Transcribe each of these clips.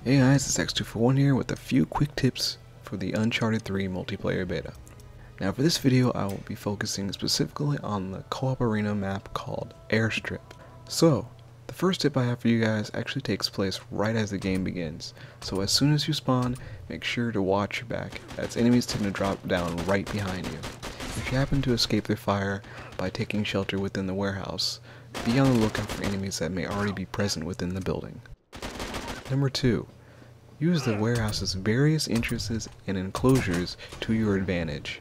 Hey guys, it's X241 here with a few quick tips for the Uncharted 3 multiplayer beta. Now for this video I will be focusing specifically on the co-op arena map called Airstrip. So, the first tip I have for you guys actually takes place right as the game begins. So as soon as you spawn, make sure to watch your back, as enemies tend to drop down right behind you. If you happen to escape their fire by taking shelter within the warehouse, be on the lookout for enemies that may already be present within the building. Number 2. Use the warehouse's various entrances and enclosures to your advantage.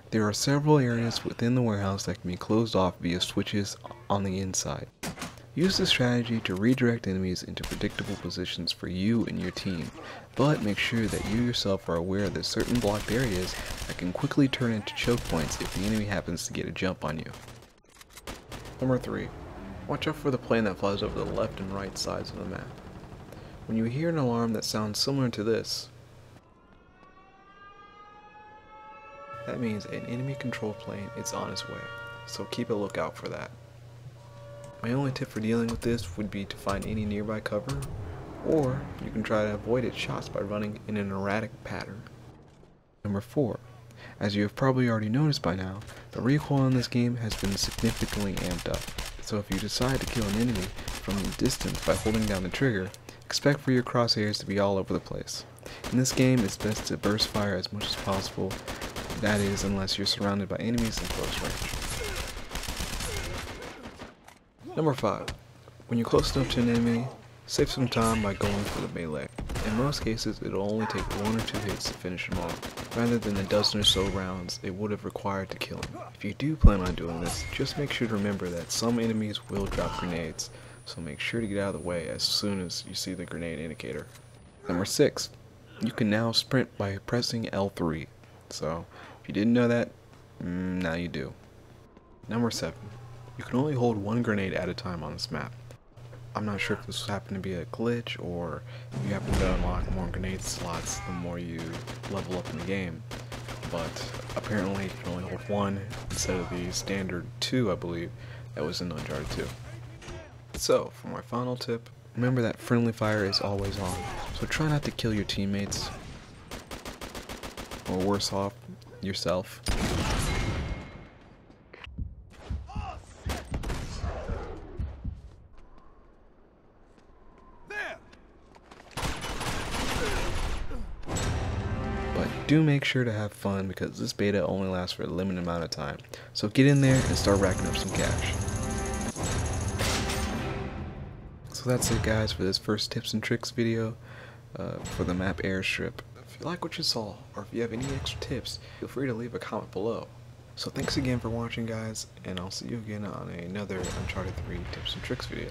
There are several areas within the warehouse that can be closed off via switches on the inside. Use this strategy to redirect enemies into predictable positions for you and your team, but make sure that you yourself are aware that certain blocked areas that can quickly turn into choke points if the enemy happens to get a jump on you. Number 3. Watch out for the plane that flies over the left and right sides of the map. When you hear an alarm that sounds similar to this, that means an enemy controlled plane is on its way, so keep a lookout for that. My only tip for dealing with this would be to find any nearby cover, or you can try to avoid its shots by running in an erratic pattern. Number 4. As you have probably already noticed by now, the recoil in this game has been significantly amped up, so if you decide to kill an enemy from a distance by holding down the trigger, expect for your crosshairs to be all over the place. In this game, it's best to burst fire as much as possible, that is, unless you're surrounded by enemies in close range. Number 5. When you're close enough to an enemy, save some time by going for the melee. In most cases, it'll only take 1 or 2 hits to finish them off, rather than the dozen or so rounds it would have required to kill him. If you do plan on doing this, just make sure to remember that some enemies will drop grenades, so make sure to get out of the way as soon as you see the grenade indicator. Number 6. You can now sprint by pressing L3. So, if you didn't know that, now you do. Number 7. You can only hold 1 grenade at a time on this map. I'm not sure if this happened to be a glitch or if you happen to unlock more grenade slots the more you level up in the game, but apparently you can only hold 1 instead of the standard 2, I believe, that was in Uncharted 2. So, for my final tip, remember that friendly fire is always on, so try not to kill your teammates, or worse off, yourself. But do make sure to have fun because this beta only lasts for a limited amount of time, so get in there and start racking up some cash. So that's it guys for this first tips and tricks video for the map Airstrip. If you like what you saw, or if you have any extra tips, feel free to leave a comment below. So thanks again for watching guys, and I'll see you again on another Uncharted 3 tips and tricks video.